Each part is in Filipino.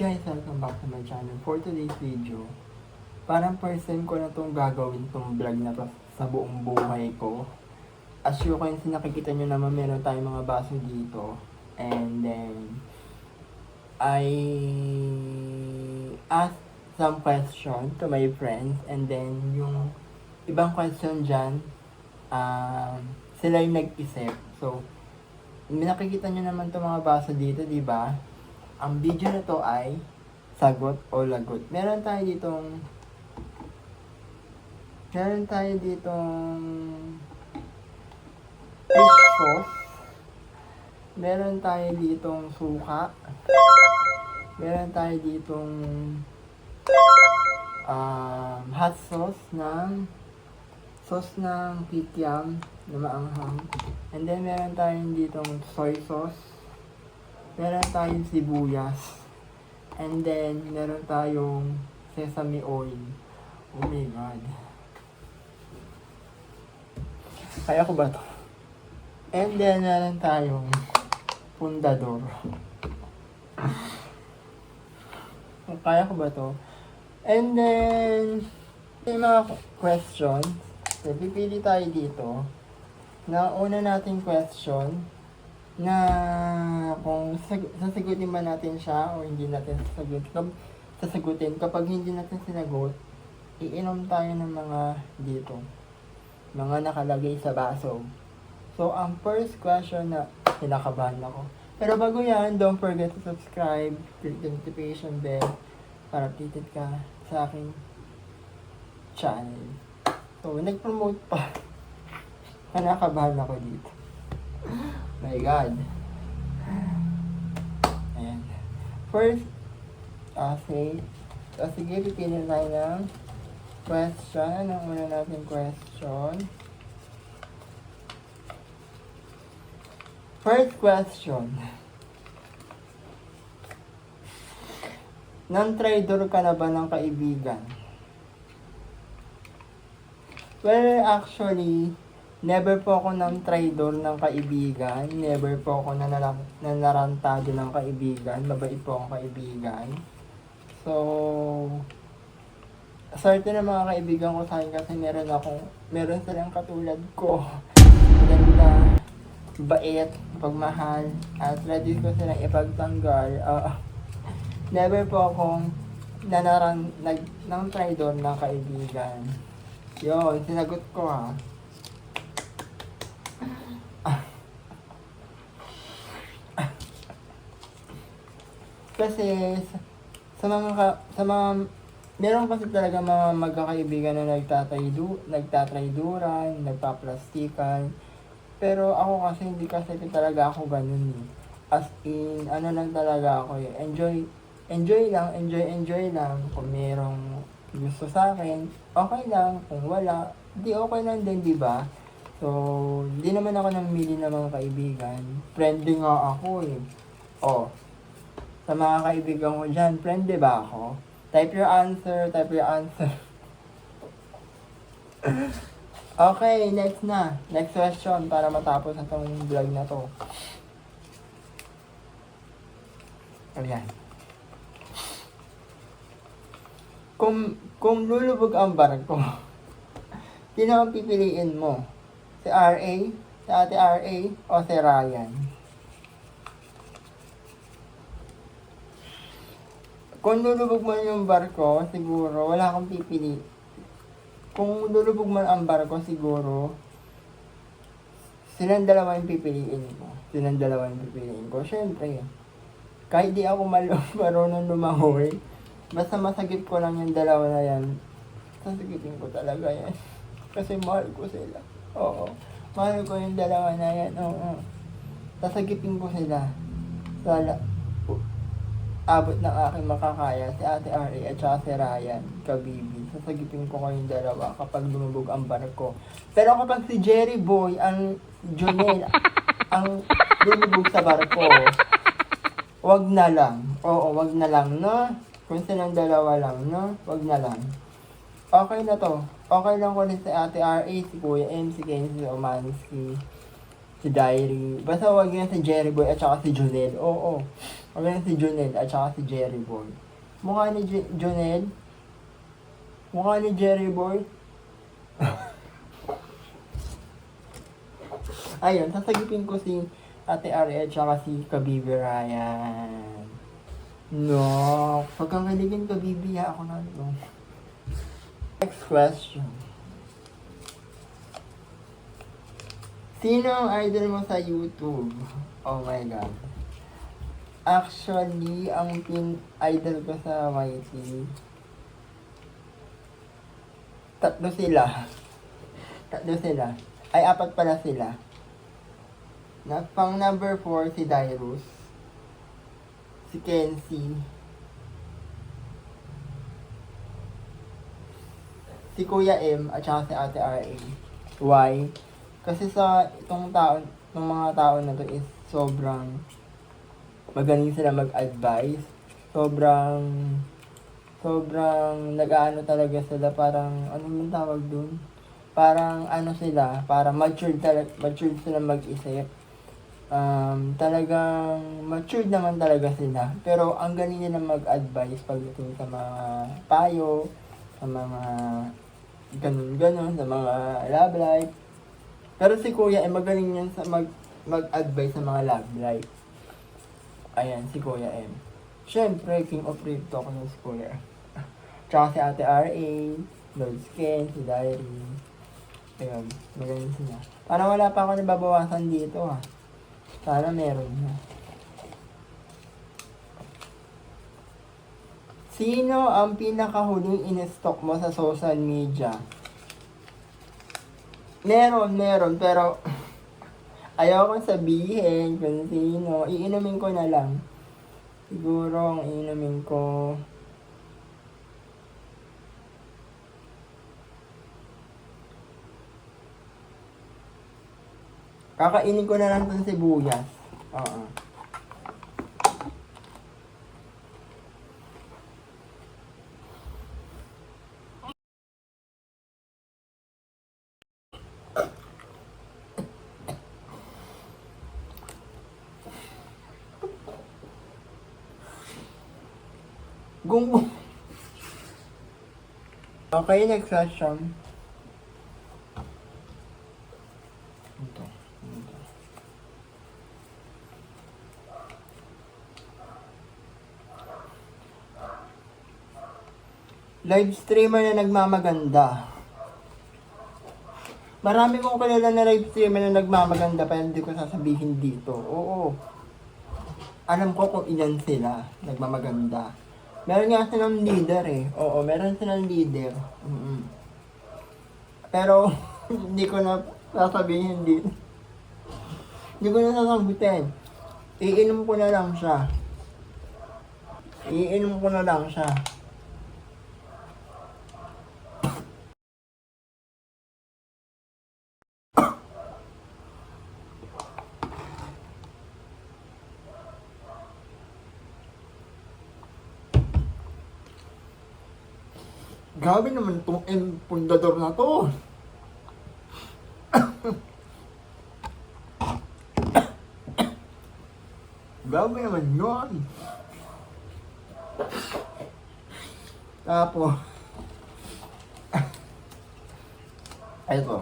guys, welcome back to my channel. For today's video, parang first time ko na itong gagawin itong vlog na to sa buong buhay ko. As you can see, nakikita nyo naman meron tayong mga baso dito. And then, I asked some question to my friends. And then, yung ibang question dyan, sila yung nag-isip. So, nakikita nyo naman itong mga baso dito, di ba? Ang video na to ay sagot o lagot. Meron tayo ditong fish sauce. Meron tayo ditong suka. Meron tayo ditong hot sauce ng kikiam na maanghang. And then meron tayong ditong soy sauce. Meron tayong sibuyas. And then, meron tayong sesame oil. Oh my God. Kaya ko ba to? And then, meron tayong pundador. Kaya ko ba to? And then, may mga questions. So, pipili tayo dito. Na una nating question na kung sasagutin ba natin siya o hindi natin sasagutin. Kapag hindi natin sinagot, iinom tayo ng mga dito. Mga nakalagay sa baso. So, ang first question na kinakabahan ako. Pero bago yan, don't forget to subscribe, click the notification bell para updated ka sa aking channel. So, nag-promote pa. Kinakabahan ako dito. My God. Ayan. First, sige, pipili tayo ng question. Anong una natin question? First question. Non-traidor ka na ba ng kaibigan? Well, actually, never po ako ng traidor ng kaibigan. Never po ako nanarantado ng kaibigan. Mabait po akong kaibigan. So, swerte ng mga kaibigan ko sa akin kasi meron silang katulad ko. Maganda, bait, pagmahal, at ready ko silang ipagtanggol. Never po akong ng traidor ng kaibigan. Yun, sinagot ko ha. Kasi meron kasi talaga mga magkakaibigan na nagtatrayduran, nagpaplastikan. Pero ako kasi hindi kasi talaga ako ganun eh. As in, ano lang talaga ako eh. Enjoy lang. Kung merong gusto sa akin, okay lang. Kung wala, di okay lang din, di ba? So, hindi naman ako namili ng mga kaibigan. Friendly nga ako eh. Sa mga kaibigan ko dyan, friendly ba ako? Type your answer. Okay, next na. Next question para matapos na tong vlog na to. Ayan. Kung lulubog ang barko, sino ang pipiliin mo? Si RA? Si Ate RA? O si Ryan? Kung lulubog man yung barko, siguro, wala akong pipili. Kung lulubog man ang barko, siguro, silang dalawa yung pipiliin ko. Siyempre, kahit di ako marunong lumangoy, basta masagip ko lang yung dalawa na yan, sasagipin ko talaga yan. Kasi mahal ko sila. Oo, mahal ko yung dalawa na yan. Oo. Sasagipin ko sila. Abot ng aking makakaya, si Ate RA at saka si Ryan, kabibi. Sasagipin ko kayong dalawa kapag lumubog ang barko. Pero kapag si Jerry Boy, ang Junel, ang lumubog sa barko, wag na lang. Oo, wag na lang, no? Kung silang dalawa lang, no? Wag na lang. Okay na to. Okay lang ko rin si Ate RA, si Kuya M, si Kenzie, si Omansky, si Diary. Basta wag yan si Jerry Boy at saka si Junel. Oo. Ayan si Jonel at saka si Jerry Boy. Mukha ni Jonel. Mukha ni Jerry Boy. Ayun, sasagipin ko si Ate Ari at saka si Kabibi Ryan. No, pagkakaligin Kabibi, ako na ito. Next question. Sino ang idol mo sa YouTube? Oh my God. Actually, ang idol ko sa YT, tatlo sila. Tatlo sila. Ay, apat pala sila. Pang number 4, si Dyrus. Si Kenzie. Si Kuya M at saka si Ate R.A. Why? Kasi sa itong mga tao na to is sobrang magaling sila mag-advise. Sobrang nag-aano talaga sila, parang ano yung tawag dun? Parang ano sila, parang matured sila mag-isip. Talagang matured naman talaga sila. Pero ang galing nila mag-advise pagdating sa mga payo, sa mga ganun-ganun, sa mga love life. Pero si Kuya ay magaling yan sa mag-advise sa mga love life. Ayan, si Kuya M. Siyempre, King of Real Talk na si Kuya. Tsaka si Ate R.A., Lord Skin, si Diary. Ayun, magaling sila. Parang wala pa ako nababawasan dito ha. Sana meron na. Sino ang pinakahuling in-stock mo sa social media? Meron, pero ayaw kong sabihin kung sino. Iinumin ko na lang. Siguro ang iinumin ko, kakainin ko na lang itong sibuyas. Oo. Gunggong. Okay, next question. Ito. Live streamer na nagmamaganda. Marami kong kilala na live streamer na nagmamaganda, pero hindi ko sasabihin dito. Oo. Alam ko kung ilan sila nagmamaganda. Meron nga silang leader eh. Oo, meron silang leader. Pero, hindi ko na sasabihin dito. Hindi ko na sasagutin. Iinom ko na lang siya. Grabe naman itong empundador na to. Grabe naman yun. Tapos, ito.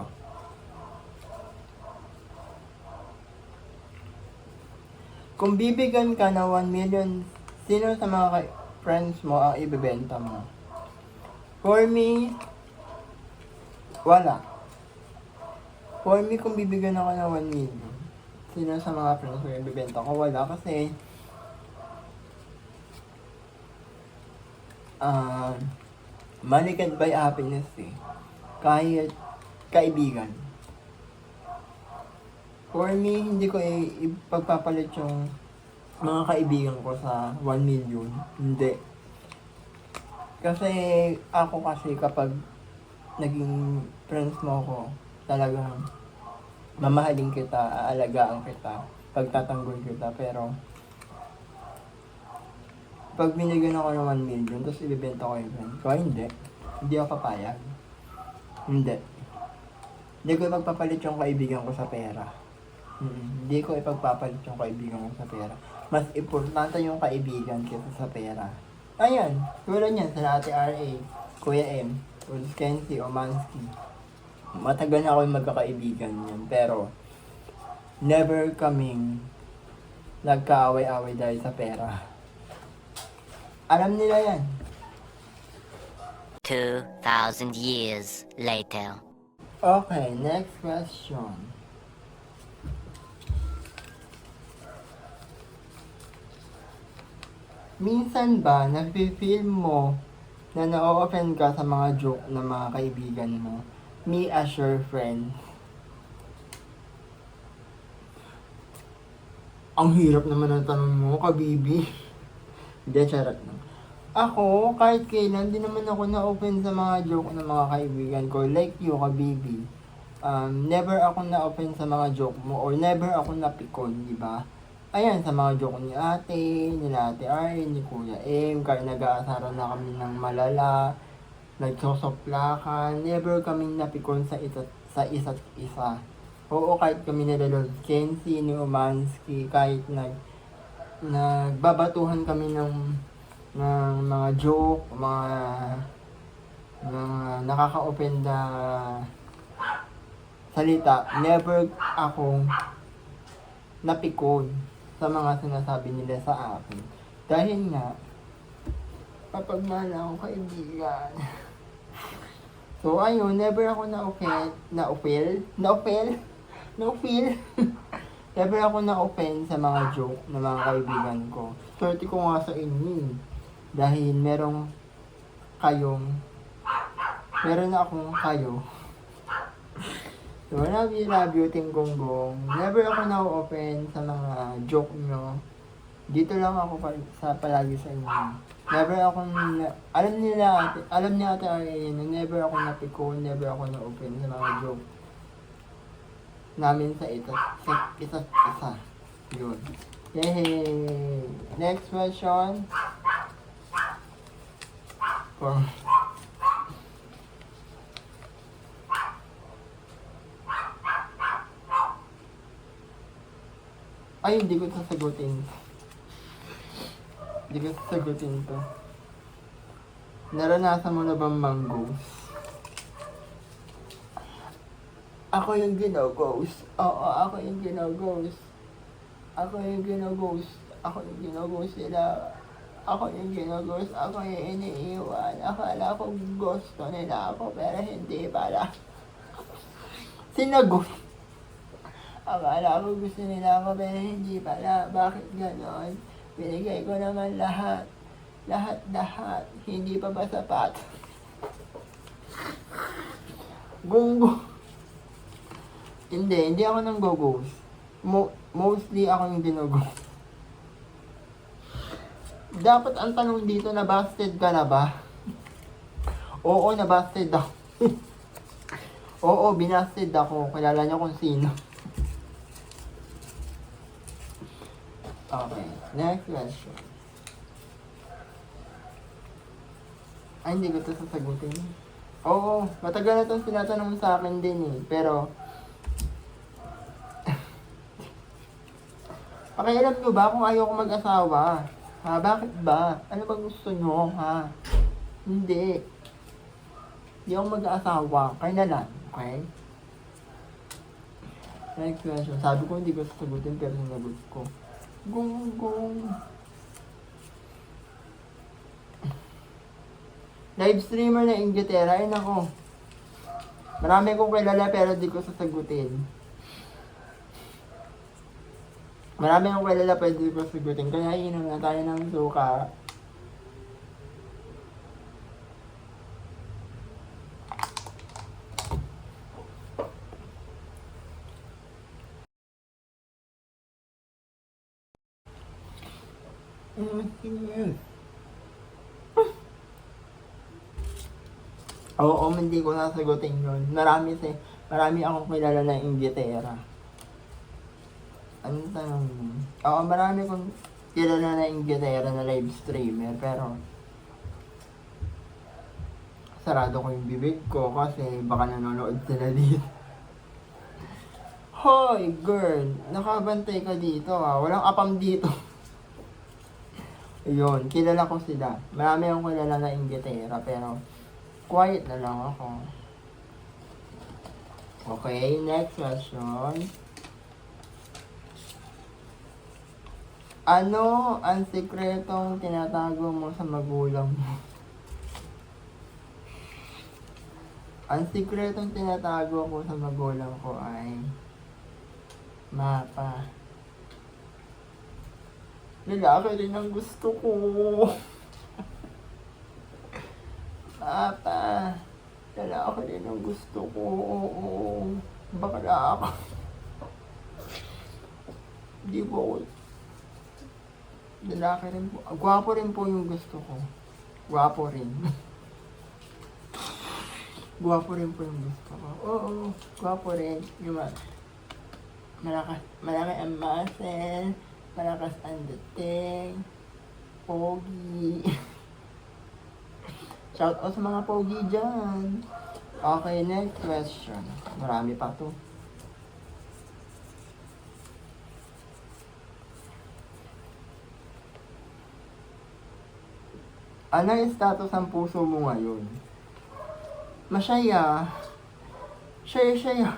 Kung bibigyan ka na 1 million, sino sa mga friends mo ang ibebenta mo? For me, wala. For me, kung bibigyan ako ng 1 million, sino sa mga friends mo ibebenta ko? Wala, kasi money can't buy happiness eh. Kahit kaibigan. For me, hindi ko ipagpapalit yung mga kaibigan ko sa 1 million. Hindi. Kasi ako kapag naging friends mo ko, talagang mamahalin kita, aalagaan kita, pagtatanggol kita. Pero pag binigyan ako ng 1 million, tapos ibibenta ko yung friend ko, hindi ako papayag. Hindi ko ipagpapalit yung kaibigan ko sa pera. Hindi ko ipagpapalit yung kaibigan ko sa pera. Mas importante yung kaibigan kaysa sa pera. Ayan, tulad yan sa Ate R.A., Kuya M, Ulf Kenzie, Omansky. Matagal na ako yung magkakaibigan yan, pero never kaming nagkaaway-away dahil sa pera. Alam nila yan. 2,000 years later. Okay, next question. Minsan ba, nag-feel mo na na-offend ka sa mga joke ng mga kaibigan mo? Me as your friend. Ang hirap naman ng tanong mo, kabibi. Hindi, charot lang. Ako, kahit kailan, di naman ako na-open sa mga joke ng mga kaibigan ko. Like you, kabibi. Never ako na-open sa mga joke mo or never ako napikon, di ba? Ayan, sa mga joke ni ate, nila ate Ari, ni Kuya M, kahit nag-aasaran na kami ng malala, nagsosoplakan, never kaming napikon sa isa't isa. Oo, kahit kami nila Lord Kenzie, ni Umansky, kahit nagbabatuhan kami ng mga joke, mga nakaka-open na salita, never akong napikon sa mga sinasabi nila sa akin. Dahil nga, kapagmahal akong kaibigan. So, ayun, never ako na-offend. Never ako na-offend sa mga joke ng mga kaibigan ko. Swerte ko nga sa inyo. Dahil meron na akong kayo. So, love you, Ting Gonggong. Never ako na-open sa mga joke nyo. Dito lang ako palagi sa inyo. Never ako alam niya Ate Ariel, never ako napikon, never ako na-open sa mga joke namin sa isa't isa. Yun. Yay! Next question. Ay, hindi ko sasagutin. Hindi ko sasagutin to. Naranasan mo na bang mang-ghost? Ako yung gino-ghost. Oo, ako yung gino-ghost. Ako yung gino-ghost. Ako yung gino-ghost nila. Ako yung gino-ghost. Ako yung iniiwan. Akala ko gusto nila ako, pero hindi pala. Sinagot. Akala ko gusto nila ako, pero hindi pala. Bakit ganon? Binigay ko naman lahat. Lahat. Hindi pa ba sapat? Gungo. Hindi ako nang go-ghost. Mostly ako yung gino-ghost. Dapat ang tanong dito, nabasted ka na ba? Oo, nabasted ako. Oo, binasted ako. Kilala niyo kung sino. Okay, next question. Ay, hindi ko ito sasagutin. Oo, matagal na itong tinatanong sa akin din eh. Pero, pakialam nyo ba kung ayoko mag-asawa? Ha? Bakit ba? Ano ba gusto nyo, ha? Hindi. Hindi ako mag-asawa. Kaya na lang, okay? Next question. Sabi ko hindi ko sasagutin pero sinagot ko. Gung. Live streamer na Inglaterra. Ay nako. Marami kong kilala pero di ko sasagutin. Marami akong kilala pero di ko sasagutin. Kaya inom na tayo ng suka. Oo, hindi ko nasagutin yun. Marami akong kilala na Inglaterra. Ano tanong mo? Oo, marami kong kilala na Inglaterra na live streamer, pero sarado ko yung bibig ko kasi baka nanonood sila dito. Hoy, girl, nakabantay ka dito ha. Walang apam dito. Ayun, kilala ko sila. Marami akong kilala na inggitera, pero quiet na lang ako. Okay, next question. Ano ang sikretong tinatago mo sa magulang mo? Ang sikretong tinatago ko sa magulang ko ay mapa. Lalaki rin ang gusto ko. Mapa. Lalaki rin ang gusto ko. Oo. Bakla ako. Hindi po ako. Lalaki rin po. Gwapo rin po yung gusto ko. Gwapo rin. Gwapo rin po yung gusto ko. Oo. Gwapo rin. Yung malakas. Malaki ang muscle. Malakas ang dating. Pogi. Shout out sa mga pogi dyan. Okay, next question. Marami pa to. Ano yung status ng puso mo ngayon? Masaya. Saya.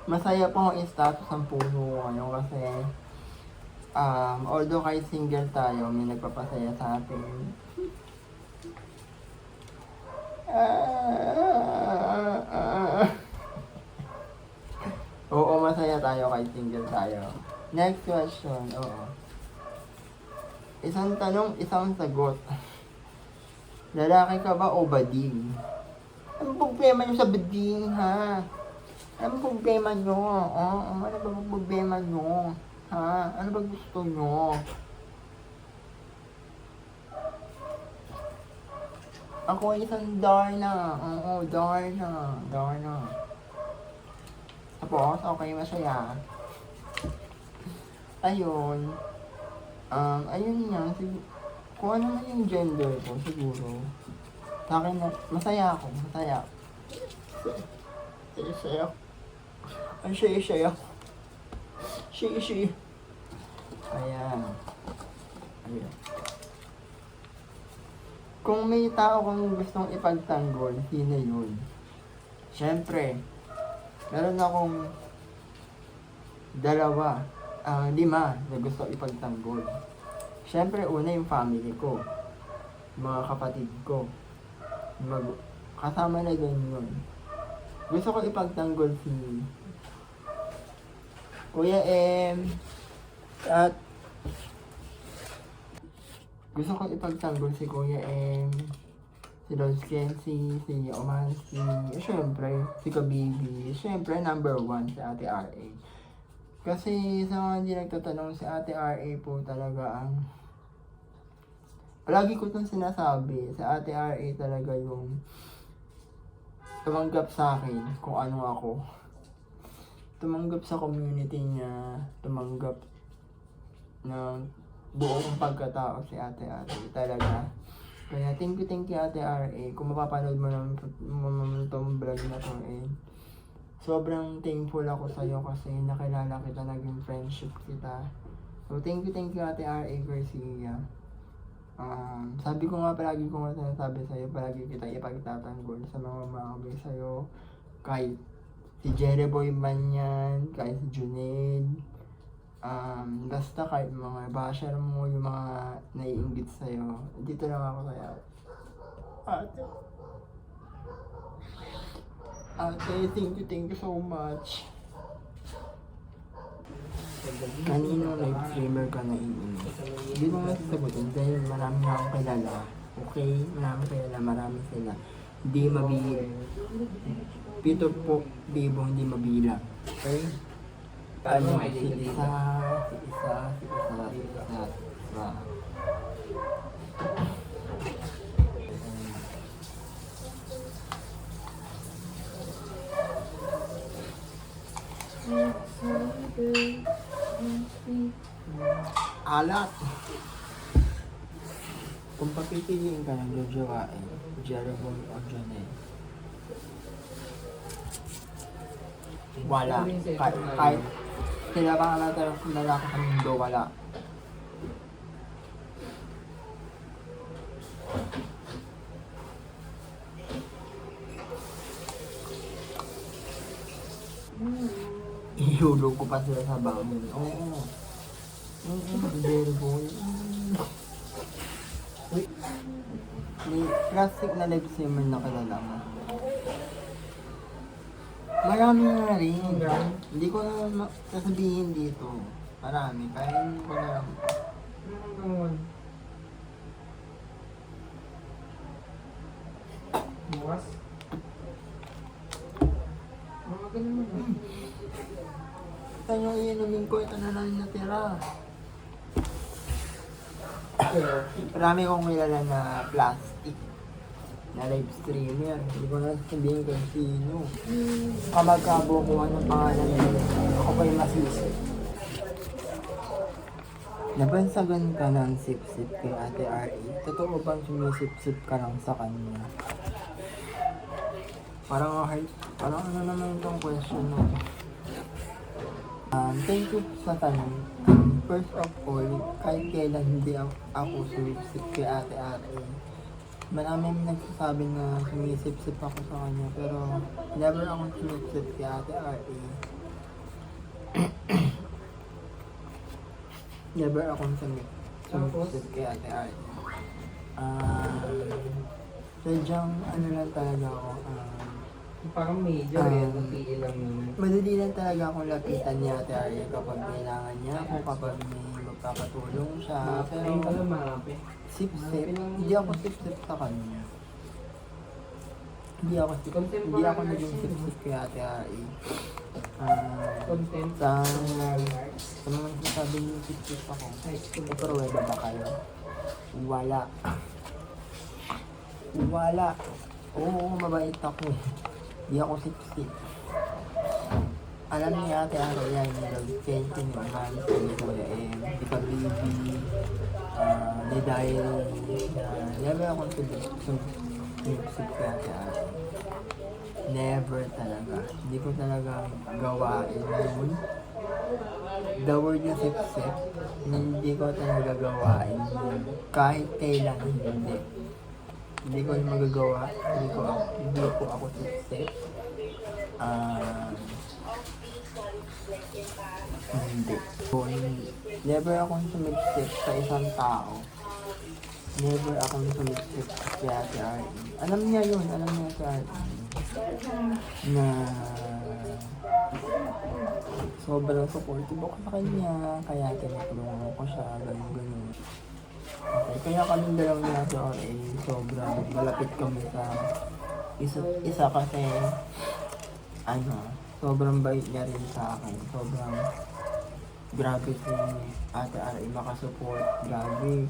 Masaya po ang status ng puso mo ngayon kasi although kahit single tayo, may nagpapasaya sa atin. Oo, masaya tayo kahit single tayo. Next question, oo. Isang tanong, isang sagot. Lalaki ka ba o bading? Anong problema nyo sa bading, ha? Anong problema nyo? Ano ba problema nyo? Ha? Ano ba gusto nyo? Ako ay isang Darna. Oo, Darna. Tapos, okay, masaya. Ayun. Ayun nga. Kung ano man yung gender ko, siguro. Sa akin, masaya ako. Masaya. Saya. Ang saya. She. Ayan. Kung may tao kang gustong ipagtanggol, sino yun? Siyempre, meron akong 5 na gusto ipagtanggol. Siyempre, una yung family ko. Mga kapatid ko. Kasama na din yun. Gusto ko ipagtanggol si Kuya M. At gusto ko ipagtanggol si Kuya M. Si Rose Kenzie, si Omansi, syempre, si Kabibi. Syempre, number 1 si Ate R.A. Kasi sa mga hindi nagtatanong, si Ate R.A. po talaga ang palagi ko itong sinasabi, si Ate R.A. talaga yung tumanggap sa akin kung ano ako. Tumanggap sa community niya, tumanggap ng buo kong pagkatao si Ate R.A. talaga. Kaya thank you Ate R.A. Kung mapapanood mo naman itong vlog na to, sobrang thankful ako sa'yo kasi nakilala kita, naging friendship kita. So thank you Ate R.A. Garcia. Sabi ko nga, palagi ko nga sinasabi sa'yo, palagi kita ipagtatanggol sa mga bagay sa'yo. Kahit si Jereboy man yan, kahit si Junaid. Basta kahit mga basher mo, yung mga naiinggit sa'yo, dito lang ako sa'yo. Ate, thank you so much. Kanino live streamer ka na iinis? Hindi mo nga sasagutin dahil marami na akong kilala. Okay? Marami sila. Hindi mabilang. 7 po, bibo, hindi mabilang. Okay? Ano, si isa. Alat. Kung papipiliin ka ng jojowain, Jereboy o Jonel, Wala. Kahit sila pa natin lalaki sa mundo, wala. Ihulog ko pa sila sa bangon. Oo. Very boy. Wait. May plastic na live swimmer na kilala mo. Marami na rin. Hindi ko na sasabihin dito. Marami. Kaya hindi ko na lang. Bukas? Mga ganun mo. Ito yung iinumin ko. Ito na lang yung natira. Marami kong kilala na plastic na live streamer. Hindi ko na sabihin kung sino. Kamagkabo ko ng pangalan nila. Ako pa yung masisi. Nabansagan ka ng sip-sip kay Ate R.E. Totoo bang sumisip-sip ka lang sa kanya? Parang ano naman itong question mo? Thank you sa tanong. First of all, kahit kailan hindi ako sumisip kay Ate R.E. Maraming nagsasabi na sumisip-sip ako sa kanya, pero never akong sumisip kay Ate R.E. Never akong sumisip kay Ate R.E. Sadyang ano lang talaga ako, Parang major PE lang naman. madali lang talaga akong lapitan ni Ate R.E. kapag kailangan niya ako, kapag may magpapatulong siya. Pero Ayun pala maapi. sip-sip, hindi ako sip-sip sa kanya. Hindi ako naging sip-sip kay Ate R.E. Content. Sa mga sinasabi niyo sip-sip ako, pero wala ba kayo? Wala. Oo, mabait ako. Hindi ako sip-sip. Alam niya Ate R.E. yan, nag-change yung naman sa Kuya M, Tita Baby, The Diary, never akong sip-sip kay Ate R.E. Never talaga. Hindi ko talaga gawain yun. The word yung sip-sip, hindi ko talaga gawain yun. Kahit kailan, hindi. Hindi ko yung magagawa. Hindi ko ako sip-sip. Hindi. Never akong sumipsip sa isang tao. Never akong sumipsip kay Ate R.E. Alam niya yun. Alam niya Ate R.E. Na sobrang supportive ako sa kanya. Kaya tinutulungan ko siya. Ganun. Okay, kaya kami dalawa ni Ate R.E. sobrang malapit kami sa isa kasi sobrang bait niya rin sa akin. Sobrang grabe si Ate R.E. makasupport. Grabe.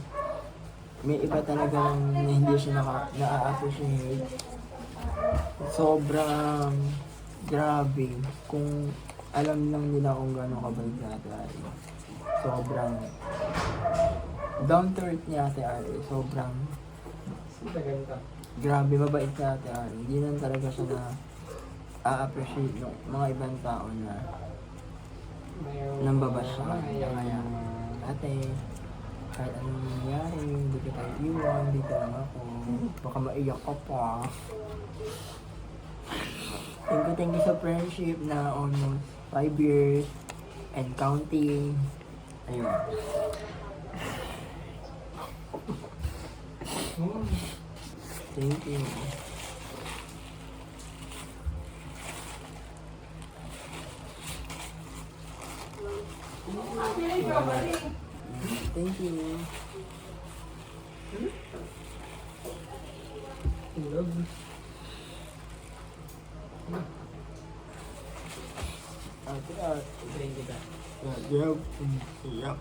May iba talagang na hindi siya na-appreciate. Sobrang grabe. Kung alam lang nila kung gano'ng kabait si Ate R.E. Sobrang down to earth ni Ate R.E. Sobrang grabe, mabait si Ate R.E. Hindi lang talaga siya na a-appreciate ng mga ibang tao na nambabas sa kanya. Kaya, ate, kahit anong nangyari, hindi kita iwan, dito lang ako. Baka maiyak ka pa. Thank you sa friendship na almost 5 years and counting. Ayun. Thank you. Thank you. Yup.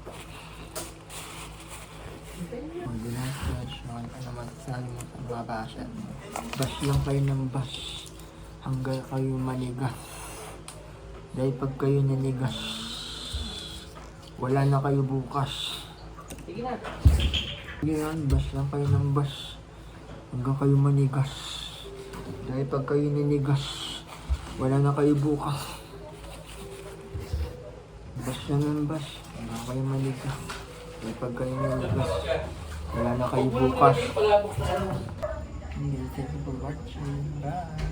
The last question, ano masasabi mo sa mga basher? Bash lang kayo ng bash hanggang kayo manigas. Dahil pag kayo nanigas, wala na kayo bukas. Sige na. Yan, bash lang kayo ng bash hanggang kayo manigas. Dahil pag kayo nanigas, wala na kayo bukas. Bash yan ng bash. Wala kayo maligas. Kapag kayo maligas, wala na kayo bukas. Thank you for watching. Bye!